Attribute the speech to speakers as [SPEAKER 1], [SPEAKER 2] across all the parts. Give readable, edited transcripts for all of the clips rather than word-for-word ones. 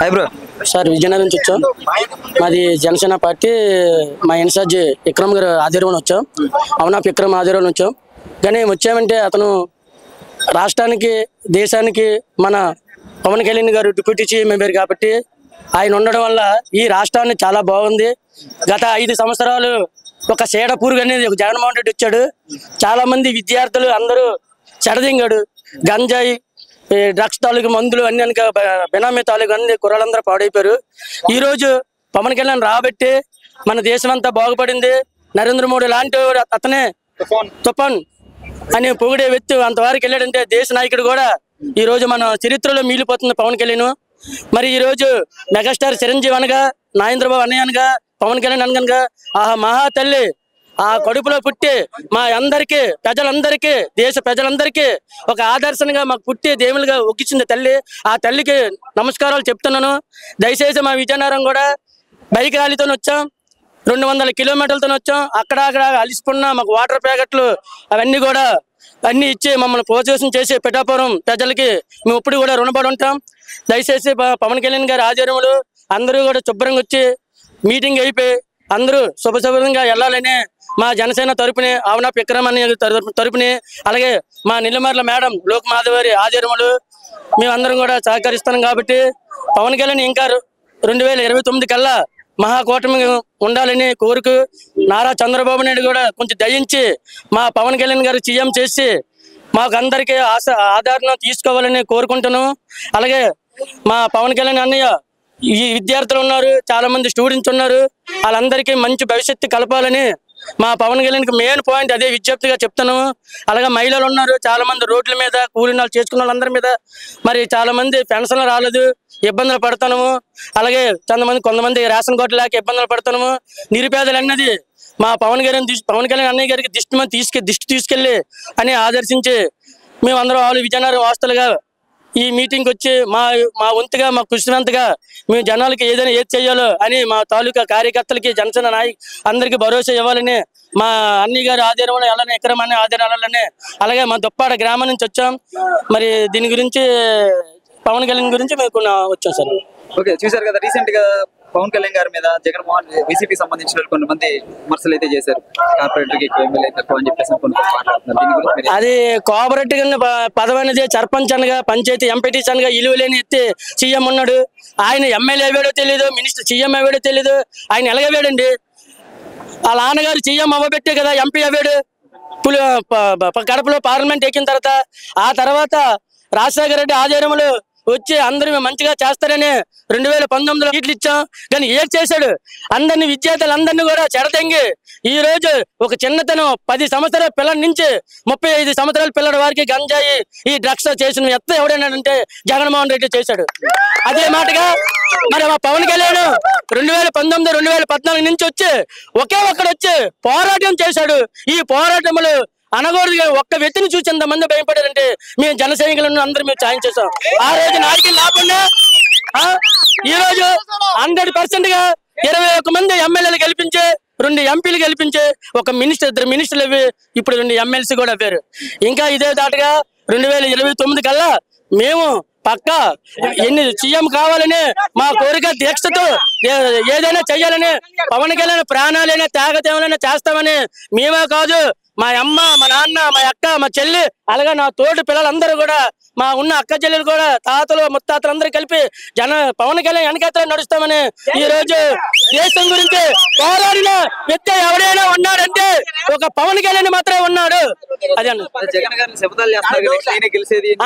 [SPEAKER 1] Hi bro.
[SPEAKER 2] Sir Vizianagaram నుంచి వచ్చాం. మాది జనసేన పార్టీ. మా ఇన్ఛార్జ్ విక్రమ్ గారు ఆధ్వర్యంలో వచ్చాం. అవునా విక్రమ్ ఆధ్వర్యంలో వచ్చాం. కానీ వచ్చామంటే అతను రాష్ట్రానికి దేశానికి మన పవన్ కళ్యాణ్ గారు డిప్యూటీ సీఎం అయ్యారు కాబట్టి ఆయన ఉండడం వల్ల ఈ రాష్ట్రాన్ని చాలా బాగుంది. గత 5 సంవత్సరాలు ఒక సేడ పురుగు అనేది ఒక జగన్మోహన్ రెడ్డి వచ్చాడు. చాలా మంది విద్యార్థులు అందరూ చెడదింగాడు. గంజాయి డ్రగ్స్ తాలూకు మందులు అన్ని కనుక బినామీ తాలూకు అన్ని కుర్రాళ్ళందరూ పాడైపోయారు. ఈరోజు పవన్ కళ్యాణ్ రాబట్టి మన దేశం అంతా బాగుపడింది. నరేంద్ర మోడీ లాంటి అతనే తుఫాన్ అని పొగిడే వ్యక్తి అంతవరకు వెళ్ళాడంటే దేశ నాయకుడు కూడా ఈ రోజు మన చరిత్రలో మిగిలిపోతుంది పవన్ కళ్యాణ్. మరి ఈ రోజు మెగాస్టార్ చిరంజీవి అనగా, నాగేంద్రబాబు అన్నయ్య అనగా, పవన్ కళ్యాణ్ అనగా ఆ మహా తల్లి ఆ కడుపులో పుట్టి మా అందరికీ ప్రజలందరికీ దేశ ప్రజలందరికీ ఒక ఆదర్శంగా మాకు పుట్టి దేవులుగా ఒక్కించింది తల్లి. ఆ తల్లికి నమస్కారాలు చెప్తున్నాను. దయచేసి మా విజయనగరం కూడా బైక్ ర్యాలీతో వచ్చాం. 200 కిలోమీటర్లతో వచ్చాం. అక్కడ అలిసిపోయిన మాకు వాటర్ ప్యాకెట్లు అవన్నీ కూడా అన్ని ఇచ్చి మమ్మల్ని ప్రోత్సాహం చేసి పిఠాపురం ప్రజలకి మేము ఇప్పుడు కూడా రుణపడి ఉంటాం. దయచేసి పవన్ కళ్యాణ్ గారి ఆధ్వర్యంలో అందరూ కూడా శుభ్రంగా వచ్చి మీటింగ్ అయిపోయి అందరూ శుభ్రంగా వెళ్ళాలని మా జనసేన తరపుని అవునా విక్రమ్ అనే తరపుని అలాగే మా నెల్లిమర్ల మేడం లోక్ మాధవారి ఆధ్వర్యంలో మేమందరం కూడా సహకరిస్తున్నాం. కాబట్టి పవన్ కళ్యాణ్ ఇంకా 2029 కల్లా మహాకూటమి ఉండాలని కోరుకు నారా చంద్రబాబు నాయుడు కూడా కొంచెం దయించి మా పవన్ కళ్యాణ్ గారు సీఎం చేసి మాకు అందరికీ ఆదరణ తీసుకోవాలని కోరుకుంటున్నాం. అలాగే మా పవన్ కళ్యాణ్ అన్నయ్య ఈ విద్యార్థులు ఉన్నారు, చాలా మంది స్టూడెంట్స్ ఉన్నారు, వాళ్ళందరికీ మంచి భవిష్యత్తు కలపాలని మా పవన్ కళ్యాణ్కి మెయిన్ పాయింట్ అదే విజ్ఞప్తిగా చెప్తున్నాము. అలాగే మహిళలు ఉన్నారు, చాలా మంది రోడ్ల మీద కూలినాలు చేసుకున్న వాళ్ళందరి మీద మరి చాలా మంది పెన్షన్లు రాలేదు, ఇబ్బందులు పడుతున్నాము. అలాగే కొంతమంది రేషన్ కార్డు లేక ఇబ్బందులు పడుతున్నాము. నిరుపేదలు అన్నది మా పవన్ కళ్యాణ్ అన్నయ్య గారికి దిష్టి తీసుకెళ్ళి అని ఆదర్శించి మేమందరం వాళ్ళు విజయనగరం వాస్తులుగా ఈ మీటింగ్కి వచ్చి మా వంతుగా మా కృష్ణంతగా మేము జనాలకి ఏదైనా ఏది చేయాలో అని మా తాలూకా కార్యకర్తలకి జనసేన అందరికీ భరోసా ఇవ్వాలని మా అన్నయ్య గారి ఆధ్వర్యంలో వెళ్ళని విక్రమ్ అనే ఆధ్వర్యాలని అలాగే మా దుప్పాడ గ్రామం నుంచి వచ్చాం. మరి దీని గురించి పవన్ కళ్యాణ్ గురించి మేము వచ్చాం సార్.
[SPEAKER 1] ఓకే, చూసారు కదా రీసెంట్ గా పవన్ కళ్యాణ్ గారి మీద జగన్మోహన్ వైసీపీ సంబంధించిన కొంతమంది విమర్శలు అయితే చేశారు. కార్పొరేటర్ ఎక్కువ ఎమ్మెల్యే తక్కువ అని చెప్పేసి మాట్లాడుతున్నారు.
[SPEAKER 2] అది కోఆపరేటివ్ పదవి అనేది సర్పంచ్ అనగా పంచాయతీ ఎంపీటీసీ అనగా ఇలువలేని ఎత్తి సీఎం ఉన్నాడు. ఆయన ఎమ్మెల్యే అవ్వాడో తెలియదు, మినిస్టర్ సీఎం అవ్వాడో తెలియదు. ఆయన ఎలాగవ్వాడండి? వాళ్ళ నాన్నగారు సీఎం అవ్వబెట్టే కదా ఎంపీ అవ్వాడు. కడపలో పార్లమెంట్ ఎక్కిన ఆ తర్వాత రాజశేఖర రెడ్డి ఆధ్వర్యంలో వచ్చి అందరూ మంచిగా చేస్తారని 2019లో సీట్లు ఇచ్చాం. కానీ ఏం చేశాడు? అందరిని విద్యార్థులందరినీ కూడా చెడతెంగి ఈ రోజు ఒక చిన్నతనం 10 సంవత్సరాల పిల్లల నుంచి 35 సంవత్సరాల పిల్లల వారికి గంజాయి ఈ డ్రగ్స్ చేసిన ఎవడైనాడంటే జగన్మోహన్ రెడ్డి చేశాడు. అదే మాటగా మరి మా పవన్ కళ్యాణ్ 2019 2014 నుంచి వచ్చి ఒకే ఒక్కడొచ్చి పోరాటం చేశాడు. ఈ పోరాటంలో అనకూడదు ఒక్క వ్యక్తిని చూసి ఎంతమంది భయపడారంటే మేము జన సైనికులను అందరూ మేము సాయం చేసాం. ఆ రోజు నాయకులు లేకుండా ఈ రోజు 100% గా 21 మంది ఎమ్మెల్యేలు గెలిపించే 2 ఎంపీలు గెలిపించే ఒక ఇద్దరు మినిస్టర్లు అవి ఇప్పుడు 2 ఎమ్మెల్సీ కూడా అవ్వారు. ఇంకా ఇదే దాటుగా 2029 కల్లా మేము పక్కా సీఎం కావాలని మా కోరిక దీక్షతో ఏదైనా చెయ్యాలని పవన్ కళ్యాణ్ ప్రాణాలైనా త్యాగతేమైనా చేస్తామని మేమే కాదు మా అమ్మ మా నాన్న మా అక్క మా చెల్లి అలాగే నా తోటి పిల్లలందరూ కూడా మా ఉన్న అక్క చెల్లెలు కూడా తాతలు ముత్తాతలు అందరూ కలిపి పవన్ కళ్యాణ్ వెనకైతే నడుస్తామని ఈ రోజు దేశం గురించి పోరాడిన వ్యక్తి ఎవరైనా ఉన్నాడంటే ఒక పవన్ కళ్యాణ్ మాత్రమే ఉన్నాడు. అదే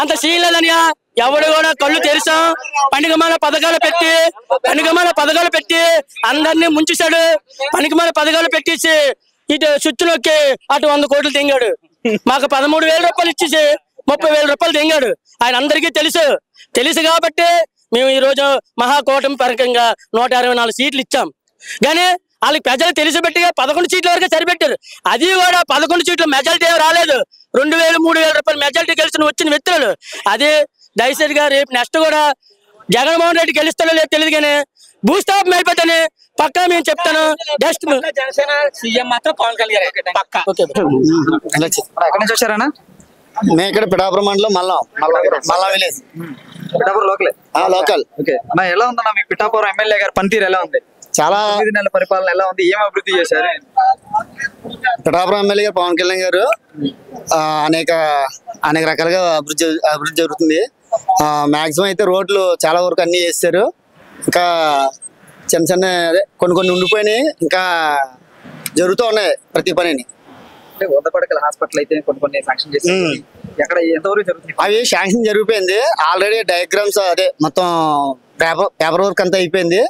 [SPEAKER 2] అంత సీన్ లేదనియా. ఎవడు కూడా కళ్ళు తెరిసాం పనికిమాల పథకాలు పెట్టి అందరినీ ముంచేశాడు. పనికిమాల పథకాలు పెట్టేసి ఇటు స్విచ్లోకి అటు 100 కోట్లు తెంగాడు. మాకు 13,000 రూపాయలు ఇచ్చేసి 30,000 రూపాయలు తెంగాడు. ఆయన అందరికీ తెలుసు కాబట్టి మేము ఈ రోజు మహాకూటమి పరకంగా 124 సీట్లు ఇచ్చాం. కానీ వాళ్ళకి ప్రజలు తెలిసిపెట్టిగా 11 సీట్ల వరకు సరిపెట్టారు. అది కూడా 11 సీట్లు మెజారిటీ రాలేదు. 2,000 3,000 రూపాయలు మెజారిటీ వచ్చిన వ్యక్తులు. అది దయచేసి గా రేపు నెక్స్ట్ కూడా జగన్మోహన్ రెడ్డి గెలుస్తాడో లేదు తెలియదు కానీ భూస్థాపం అయిపోతాను పక్కా మేము చెప్తాను. జస్ట్
[SPEAKER 3] జనసేన సీఎం మాత్రం పవన్ కళ్యాణ్ పక్కా.
[SPEAKER 1] ఎక్కడి నుంచి వచ్చారన్నా?
[SPEAKER 4] మేము ఇక్కడ పిఠాపురం మండలం మల్లా విలేజ్.
[SPEAKER 1] పిఠాపురం లోకలే.
[SPEAKER 4] లోకల్.
[SPEAKER 1] ఓకే అన్న, ఎలా ఉందన్న మీ పిఠాపురం ఎమ్మెల్యే గారి పనితీరు ఎలా ఉంది?
[SPEAKER 4] చాలా
[SPEAKER 1] 9 నెలల పరిపాలన ఎలా ఉంది? ఏం అభివృద్ధి చేశారు?
[SPEAKER 4] పిఠాపురం ఎమ్మెల్యే గారు పవన్ కళ్యాణ్ గారు అనేక రకాలుగా అభివృద్ధి జరుగుతుంది. మాక్సిమం అయితే రోడ్లు చాలా వరకు అన్ని చేస్తారు. ఇంకా చిన్న అదే కొన్ని ఉండిపోయినాయి, ఇంకా జరుగుతూ ఉన్నాయి ప్రతి పనిని.
[SPEAKER 1] అంటే 100 పడకల హాస్పిటల్ అయితే కొన్ని శాంక్షన్ చేశారు. ఎక్కడ ఎంతవరకు జరుగుతుంది?
[SPEAKER 4] అవి శాంక్షన్ జరిగిపోయింది ఆల్రెడీ. డయాగ్రామ్స్ అదే మొత్తం పేపర్ వర్క్ అంతా అయిపోయింది.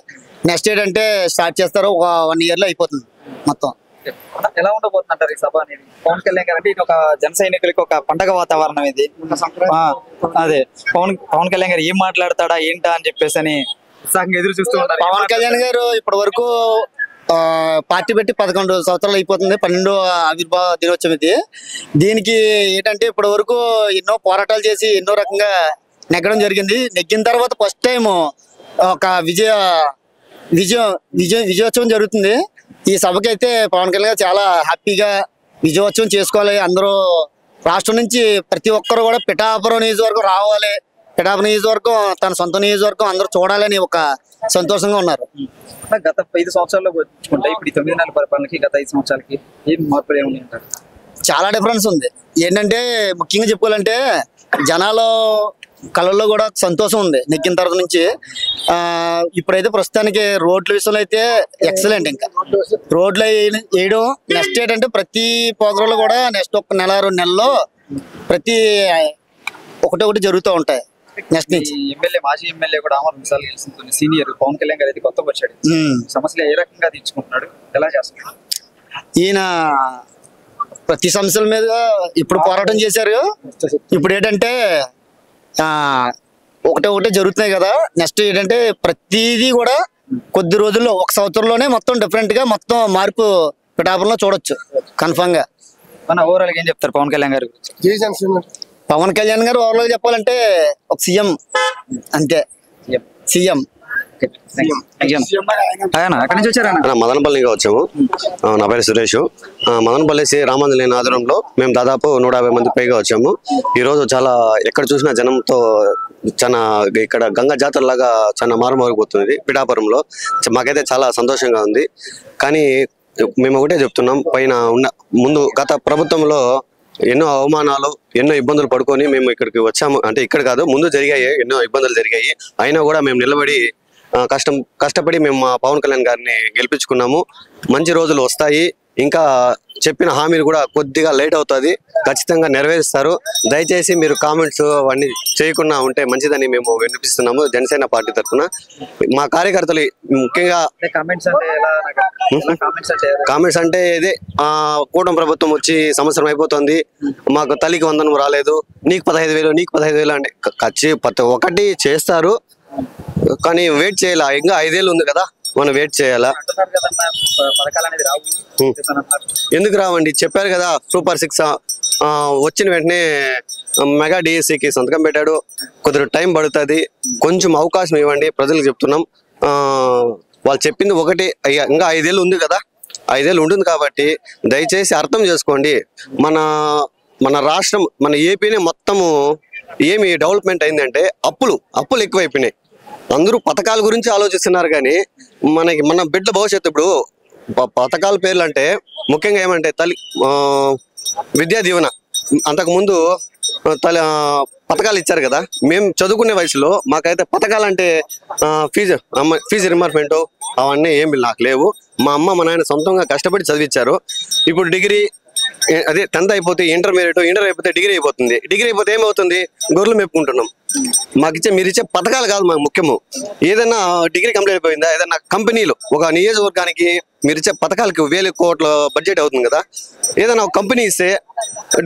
[SPEAKER 4] నెక్స్ట్ ఏంటంటే స్టార్ట్ చేస్తారు, ఒక 1 year లో అయిపోతుంది మొత్తం.
[SPEAKER 1] ఎలా ఉండబోతుంది అంటారు ఈ సభ అనేది? పవన్ కళ్యాణ్ గారు అంటే ఇది ఒక జన సైనికులకి ఒక పండగ వాతావరణం ఇది. అదే పవన్ కళ్యాణ్ గారు ఏం మాట్లాడతాడా ఏంటా అని చెప్పేసి అని ఉత్సాహంగా ఎదురు చూస్తూ ఉంటారు.
[SPEAKER 4] పవన్ కళ్యాణ్ గారు ఇప్పటి వరకు పార్టీ పెట్టి 11 సంవత్సరాలు అయిపోతుంది. 12వ ఆవిర్భావ దినోత్సవం ఇది. దీనికి ఏంటంటే ఇప్పటి వరకు ఎన్నో పోరాటాలు చేసి ఎన్నో రకంగా నెగ్గడం జరిగింది. నెగ్గిన తర్వాత ఫస్ట్ టైం ఒక విజయోత్సవం జరుగుతుంది. ఈ సభకి అయితే పవన్ కళ్యాణ్ గారు చాలా హ్యాపీగా విజయోత్సవం చేసుకోవాలి. అందరూ రాష్ట్రం నుంచి ప్రతి ఒక్కరు కూడా పిఠాపురం నియోజకవర్గం రావాలి, పిఠాపురం నియోజకవర్గం తన సొంత నియోజకవర్గం అందరూ చూడాలని ఒక సంతోషంగా ఉన్నారు.
[SPEAKER 1] గత 5 సంవత్సరాల్లో పోల్చుకుంటే ఇప్పుడు 9 నెలల పరిపాలనకి గత 5 సంవత్సరాలకి ఏం మార్పులు ఏమి అంటారు?
[SPEAKER 4] చాలా డిఫరెన్స్ ఉంది. ఏంటంటే ముఖ్యంగా చెప్పుకోవాలంటే జనాలు కళల్లో కూడా సంతోషం ఉంది నెగ్గిన తర్వాత నుంచి. ఇప్పుడైతే ప్రస్తుతానికి రోడ్ల విషయంలో అయితే ఎక్సలెంట్. ఇంకా రోడ్లు వేయడం, నెక్స్ట్ ఏంటంటే ప్రతి ప్రోగ్రాంలో కూడా నెక్స్ట్ 1 నెల 2 నెలల్లో ప్రతి ఒకటి జరుగుతూ ఉంటాయి. నెక్స్ట్ నుంచి
[SPEAKER 1] మాజీ ఎమ్మెల్యే కూడా ఆమర్ మిసాల్ గెలిచిన సీనియర్ పవన్ కళ్యాణ్ గారు అయితే కొత్తగా వచ్చాడు. సమస్యలు ఏ రకంగా తీర్చుకుంటున్నాడు, ఎలా చేస్తున్నాడు?
[SPEAKER 4] ఈయన ప్రతి సమస్యల మీద ఇప్పుడు పోరాటం చేశారు. ఇప్పుడు ఏంటంటే ఒకటే జరుగుతున్నాయి కదా. నెక్స్ట్ ఏంటంటే ప్రతిదీ కూడా కొద్ది రోజుల్లో 1 సంవత్సరంలోనే మొత్తం డిఫరెంట్ గా మొత్తం మార్పు పిఠాపురంలో చూడొచ్చు కన్ఫర్మ్ గా.
[SPEAKER 1] మన ఓవరాల్ ఏం చెప్తారు పవన్ కళ్యాణ్ గారు గురించి?
[SPEAKER 4] పవన్ కళ్యాణ్ గారు ఓవరాల్ చెప్పాలంటే ఒక సీఎం అంతే. సీఎం.
[SPEAKER 5] మదనపల్లిగా వచ్చాము. నా పేరు సురేష్. మదనపల్లి శ్రీ రామాంజనేయ ఆధ్వర్యంలో మేము దాదాపు 150 మంది పైగా వచ్చాము. ఈ రోజు చాలా ఎక్కడ చూసినా జనంతో చాలా ఇక్కడ గంగా జాతర లాగా చాలా మారుమోగిపోతుంది పిఠాపురంలో. మాకైతే చాలా సంతోషంగా ఉంది. కానీ మేము ఒకటే చెప్తున్నాం, పైన ఉన్న ముందు గత ప్రభుత్వంలో ఎన్నో అవమానాలు ఎన్నో ఇబ్బందులు పడుకొని మేము ఇక్కడికి వచ్చాము. అంటే ఇక్కడ కాదు, ముందు జరిగాయి, ఎన్నో ఇబ్బందులు జరిగాయి. అయినా కూడా మేము నిలబడి కష్టపడి మేము మా పవన్ కళ్యాణ్ గారిని గెలిపించుకున్నాము. మంచి రోజులు వస్తాయి. ఇంకా చెప్పిన హామీలు కూడా కొద్దిగా లేట్ అవుతుంది, ఖచ్చితంగా నెరవేరుస్తారు. దయచేసి మీరు కామెంట్స్ అవన్నీ చేయకుండా ఉంటే మంచిదని మేము వినిపిస్తున్నాము జనసేన పార్టీ తరఫున. మా కార్యకర్తలు ముఖ్యంగా కామెంట్స్ అంటే ఇదే, కూటమి ప్రభుత్వం వచ్చి సంవత్సరం అయిపోతుంది, మాకు తల్లికి వందనం రాలేదు, నీకు 15,000 నీకు 15,000 అంటే ప్రతి ఒక్కటి చేస్తారు. కానీ వెయిట్ చేయాలా, ఇంకా 5 ఏళ్ళు ఉంది కదా, మనం వెయిట్ చేయాలా. ఎందుకు రావండి, చెప్పారు కదా సూపర్ 6 వచ్చిన వెంటనే మెగా డిఎస్సికి సంతకం పెట్టాడు. కొద్దిగా టైం పడుతుంది, కొంచెం అవకాశం ఇవ్వండి ప్రజలకు చెప్తున్నాం. వాళ్ళు చెప్పింది ఒకటి, ఇంకా 5 ఏళ్ళు ఉంది కదా, 5 ఏళ్ళు ఉంటుంది కాబట్టి దయచేసి అర్థం చేసుకోండి. మన రాష్ట్రం, మన ఏపీనే మొత్తము ఏమి డెవలప్మెంట్ అయిందంటే అప్పులు ఎక్కువైపోయినాయి. అందరూ పథకాల గురించి ఆలోచిస్తున్నారు కానీ మన బిడ్డ భవిష్యత్తు. ఇప్పుడు పథకాల పేర్లు అంటే ముఖ్యంగా ఏమంటే విద్యా దీవెన, అంతకుముందు పథకాలు ఇచ్చారు కదా. మేము చదువుకునే వయసులో మాకైతే పథకాలు అంటే ఫీజు రిమర్మెంట్ అవన్నీ ఏమి నాకు లేవు. మా అమ్మ మా నాయన సొంతంగా కష్టపడి చదివించారు. ఇప్పుడు డిగ్రీ అదే 10th అయిపోతే ఇంటర్ అయిపోతే డిగ్రీ అయిపోతుంది. డిగ్రీ అయిపోతే ఏమవుతుంది, గొర్రెలు మెప్పుకుంటున్నాం. మీరు ఇచ్చే పథకాలు కాదు మాకు ముఖ్యము. ఏదైనా డిగ్రీ కంప్లీట్ అయిపోయిందా, ఏదైనా కంపెనీలు ఒక నియోజకవర్గానికి మీరు ఇచ్చే పథకాలకి 1,000 కోట్ల బడ్జెట్ అవుతుంది కదా. ఏదైనా ఒక కంపెనీ ఇస్తే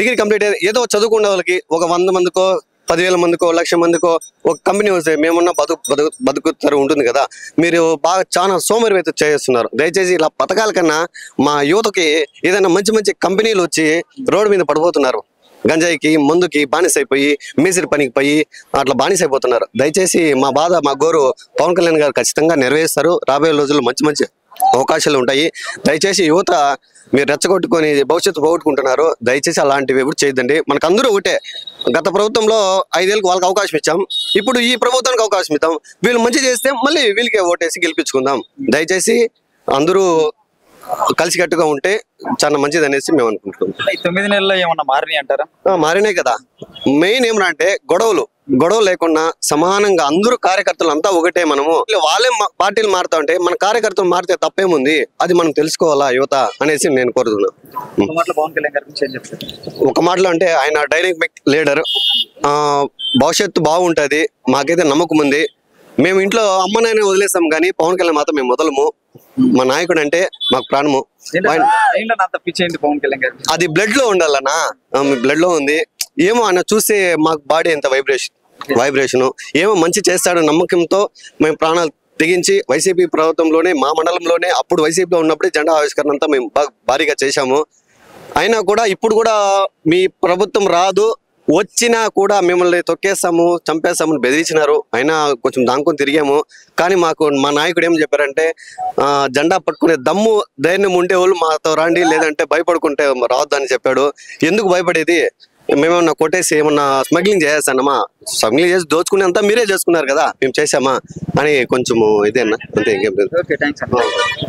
[SPEAKER 5] డిగ్రీ కంప్లీట్ ఏదో చదువుకునే వాళ్ళకి ఒక 100 మందికో 10,000 మందికో 1,00,000 మందికో ఒక కంపెనీ వస్తే మేమున్న బతుకుతారు ఉంటుంది కదా. మీరు బాగా చాలా సోమరివేత చేస్తున్నారు. దయచేసి ఇలా పథకాల కన్నా మా యువతకి ఏదైనా మంచి కంపెనీలు వచ్చి రోడ్డు మీద పడిపోతున్నారు. గంజాయికి మందుకి బానిసైపోయి మేసిరి పనికి పోయి అట్లా బానిసైపోతున్నారు. దయచేసి మా బాధ, మా గోరు పవన్ కళ్యాణ్ గారు ఖచ్చితంగా నెరవేరుస్తారు. రాబోయే రోజుల్లో మంచి అవకాశాలు ఉంటాయి. దయచేసి యువత మీరు రెచ్చగొట్టుకొని భవిష్యత్తు పోగొట్టుకుంటున్నారు. దయచేసి అలాంటివి ఎప్పుడు చేయొద్దండి. మనకు అందరూ ఒకటే. గత ప్రభుత్వంలో 5 ఏళ్ళకి వాళ్ళకి అవకాశం ఇచ్చాం, ఇప్పుడు ఈ ప్రభుత్వానికి అవకాశం ఇద్దాం. వీళ్ళు మంచి చేస్తే మళ్ళీ వీళ్ళకే ఓటేసి గెలిపించుకుందాం. దయచేసి అందరూ కలిసికట్టుగా ఉంటే చాలా మంచిది అనేసి మేము అనుకుంటున్నాం.
[SPEAKER 1] ఈ 9 నెలల్లో ఏమన్నా మారినాయి అంటారా?
[SPEAKER 5] మారినాయి కదా. మెయిన్ ఏమన్నా గొడవలు లేకుండా సమానంగా అందరూ కార్యకర్తలు అంతా ఒకటే. మనము వాళ్ళే పార్టీలు మారుతా ఉంటే మన కార్యకర్తలు మారితే తప్పేముంది, అది మనం తెలుసుకోవాలా యువత అనేసి నేను కోరుతున్నా.
[SPEAKER 1] ఒక మాటలో పవన్ కళ్యాణ్ గారి గురించి ఏం చెప్తారు?
[SPEAKER 5] ఒక మాటలో అంటే ఆయన డైనమిక్ లీడర్, భవిష్యత్తు బాగుంటది, మాకైతే నమ్మకం ఉంది. మేము ఇంట్లో అమ్మనైనా వదిలేస్తాం కానీ పవన్ కళ్యాణ్ మాత్రం మేము వదలము. మా నాయకుడు అంటే మాకు ప్రాణము.
[SPEAKER 1] అంత పిచ్చేయండి పవన్ కళ్యాణ్ గారు.
[SPEAKER 5] అది బ్లడ్ లో ఉండాలన్నా, బ్లడ్ లో ఉంది. ఏమో ఆయన చూస్తే మాకు బాడీ ఎంత వైబ్రేషన్ ఏమో మంచి చేస్తాడు నమ్మకంతో మేము ప్రాణాలు తెగించి వైసీపీ ప్రభుత్వంలోనే మా మండలంలోనే అప్పుడు వైసీపీలో ఉన్నప్పుడే జెండా ఆవిష్కరణ అంతా మేము భారీగా చేశాము. అయినా కూడా ఇప్పుడు కూడా మీ ప్రభుత్వం రాదు, వచ్చినా కూడా మిమ్మల్ని తొక్కేస్తాము చంపేస్తామని బెదిరించినారు. అయినా కొంచెం దాంకొని తిరిగాము. కానీ మా నాయకుడు ఏం చెప్పారంటే జెండా పట్టుకునే దమ్ము ధైర్యం ఉండేవాళ్ళు మాతో రండి, లేదంటే భయపడుకుంటే రావద్దని చెప్పాడు. ఎందుకు భయపడేది? మేమేమన్నా కొట్టేసి ఏమన్నా స్మగ్లింగ్ చేసేసానమ్మా? స్మగ్లింగ్ చేసి దోచుకునేంతా మీరే చేసుకున్నారు కదా, మేము చేసామా అని కొంచెము ఇదేనా అంతే, ఇంకేం లేదు.
[SPEAKER 1] Okay, thanks.